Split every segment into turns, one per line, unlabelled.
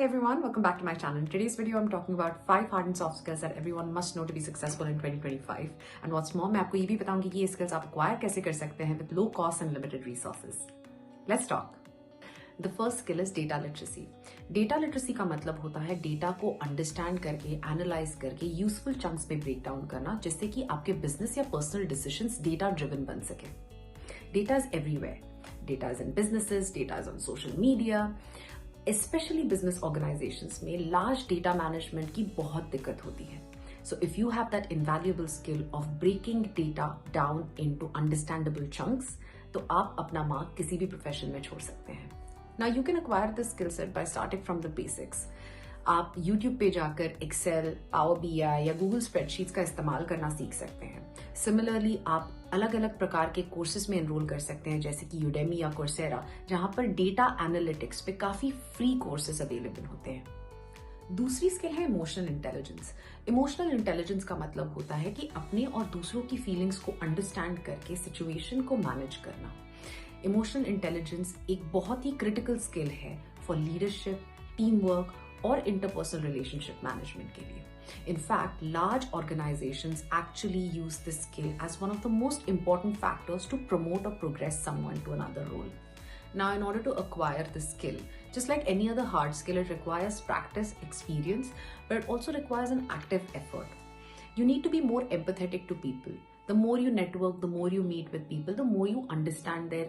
Hey everyone, welcome back to my channel. In today's video, I'm talking about 5 hard and soft skills that everyone must know to be successful in 2025. And what's more, मैं आपको ये भी बताऊंगी कि ये skills आप acquire कैसे कर सकते हैं with low cost and limited resources. Let's talk. The first skill is data literacy. Data literacy का मतलब होता है डेटा को अंडरस्टैंड करके, एनालाइज करके यूजफुल चंक्स में ब्रेक डाउन करना, जिससे कि आपके बिजनेस या पर्सनल डिसीजंस डेटा ड्रिवन बन सके. Data is everywhere. Data is in businesses, data is on social media. Especially business organizations में large data management की बहुत दिक्कत होती है. So if you have that invaluable skill of breaking data down into understandable chunks, तो आप अपना mark किसी भी प्रोफेशन में छोड़ सकते हैं. Now you can acquire this skill set by starting from the basics. आप YouTube पे जाकर Excel, Power BI या Google Spreadsheets का इस्तेमाल करना सीख सकते हैं. Similarly, आप अलग अलग प्रकार के कोर्सेज में एनरोल कर सकते हैं, जैसे कि Udemy या Coursera, जहां पर डेटा एनालिटिक्स पे काफी फ्री कोर्सेज अवेलेबल होते हैं. दूसरी स्किल है इमोशनल इंटेलिजेंस. इमोशनल इंटेलिजेंस का मतलब होता है कि अपने और दूसरों की फीलिंग्स को अंडरस्टैंड करके सिचुएशन को मैनेज करना. इमोशनल इंटेलिजेंस एक बहुत ही क्रिटिकल स्किल है फॉर लीडरशिप, टीम वर्क और इंटरपर्सनल रिलेशनशिप मैनेजमेंट के लिए. In fact, large organizations actually use this skill as one of the most important factors to promote or progress someone to another role. Now, in order to acquire this skill, just like any other hard skill, it requires practice, experience, but it also requires an active effort. You need to be more empathetic to people. The more you network, the more you meet with people, the more you understand their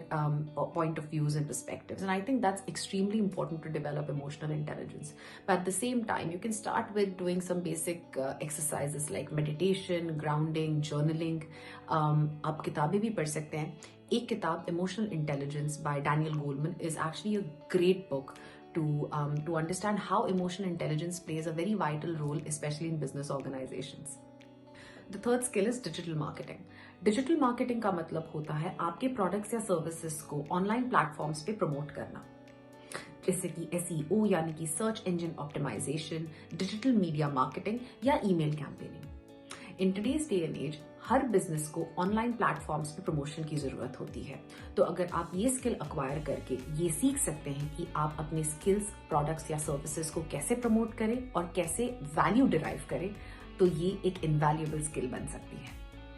point of views and perspectives. And I think that's extremely important to develop emotional intelligence. But at the same time, you can start with doing some basic exercises like meditation, grounding, journaling. आप किताबें भी पढ़ सकते हैं. एक किताब Emotional Intelligence by Daniel Goleman is actually a great book to understand how emotional intelligence plays a very vital role, especially in business organizations. The third skill is digital marketing. Digital marketing का मतलब होता है आपके products या services को online platforms पे promote करना, जैसे कि SEO यानी कि search engine optimisation, digital media marketing या email campaigning. In today's day and as हर बिजनेस को ऑनलाइन प्लेटफॉर्म्स पे प्रमोशन की जरूरत होती है. तो अगर आप ये स्किल अक्वायर करके ये सीख सकते हैं कि आप अपने स्किल्स, प्रोडक्ट्स या सर्विसेज को कैसे प्रमोट करें और कैसे वैल्यू डिराइव करें, तो ये एक इनवैल्यूएबल स्किल बन सकती है.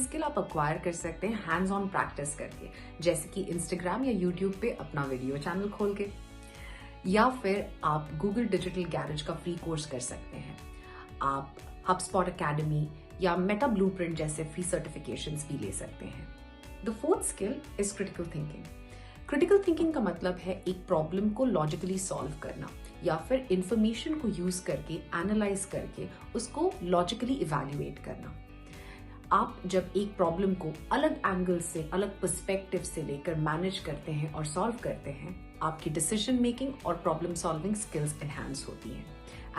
स्किल आप अक्वायर कर सकते हैं हैंड्स ऑन प्रैक्टिस करके, जैसे कि इंस्टाग्राम या यूट्यूब पे अपना वीडियो चैनल खोल के, या फिर आप गूगल डिजिटल गैरेज का फ्री कोर्स कर सकते हैं. आप HubSpot अकेडमी या मेटा ब्लूप्रिंट जैसे फ्री सर्टिफिकेशंस भी ले सकते हैं. The fourth skill is critical thinking. Critical thinking का मतलब है एक प्रॉब्लम को लॉजिकली सॉल्व करना या फिर इंफॉर्मेशन को यूज करके, एनालाइज करके उसको लॉजिकली इवैल्यूएट करना. आप जब एक प्रॉब्लम को अलग एंगल से, अलग पर्सपेक्टिव से लेकर मैनेज करते हैं और सॉल्व करते हैं, आपकी डिसीजन मेकिंग और प्रॉब्लम सॉल्विंग स्किल्स एनहांस होती हैं.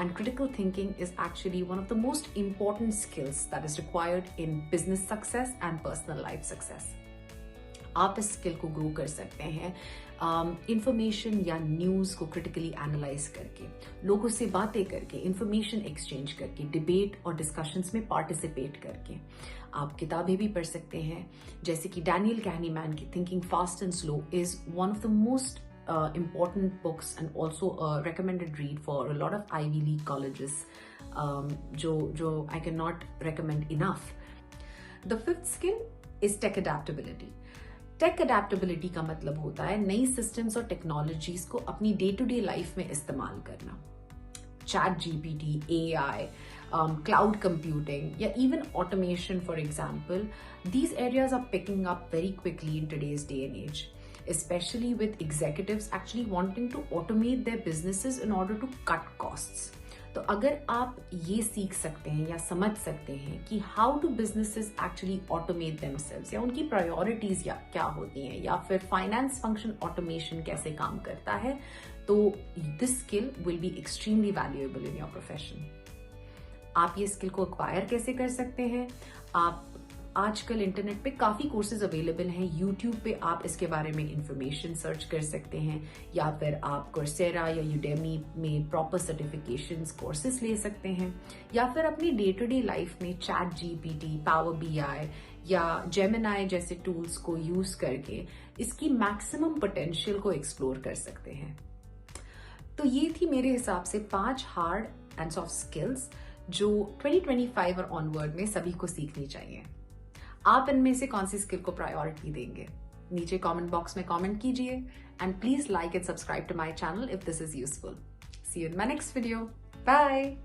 And critical thinking is actually one of the most important skills that is required in business success and personal life success. आप इस स्किल को ग्रो कर सकते हैं इंफॉर्मेशन या न्यूज को क्रिटिकली एनालाइज करके, लोगों से बातें करके, इंफॉर्मेशन एक्सचेंज करके, डिबेट और डिस्कशंस में पार्टिसिपेट करके. आप किताबें भी पढ़ सकते हैं, जैसे कि डैनियल कैहनीमैन की thinking fast and slow is one of the most important books and also a recommended read for a lot of Ivy League colleges, जो I cannot recommend enough. The fifth skill is tech adaptability. Tech adaptability का मतलब होता है नई systems और technologies को अपनी day-to-day life में इस्तेमाल करना. ChatGPT, AI, cloud computing, या even automation, for example, these areas are picking up very quickly in today's day and age. Especially with executives actually wanting to automate their businesses in order to cut costs. तो अगर आप ये सीख सकते हैं या समझ सकते हैं कि how do businesses actually automate themselves, या उनकी priorities या क्या होती हैं, या फिर finance function automation कैसे काम करता है, तो this skill will be extremely valuable in your profession. आप ये स्किल को acquire कैसे कर सकते हैं? आप आजकल इंटरनेट पे काफी कोर्सेज अवेलेबल हैं. यूट्यूब पे आप इसके बारे में इंफॉर्मेशन सर्च कर सकते हैं, या फिर आप Coursera या Udemy में प्रॉपर सर्टिफिकेशंस कोर्सेज ले सकते हैं, या फिर अपनी डे टू डे लाइफ में ChatGPT, Power BI या Gemini जैसे टूल्स को यूज करके इसकी मैक्सिमम पोटेंशियल को एक्सप्लोर कर सकते हैं. तो ये थी मेरे हिसाब से 5 हार्ड एंड सॉफ्ट स्किल्स जो 2025 और ऑनवर्ड में सभी को सीखनी चाहिए। आप इनमें से कौन सी स्किल को प्रायोरिटी देंगे? नीचे कमेंट बॉक्स में कमेंट कीजिए and please like and subscribe to my channel if this is useful. See you in my next video. Bye.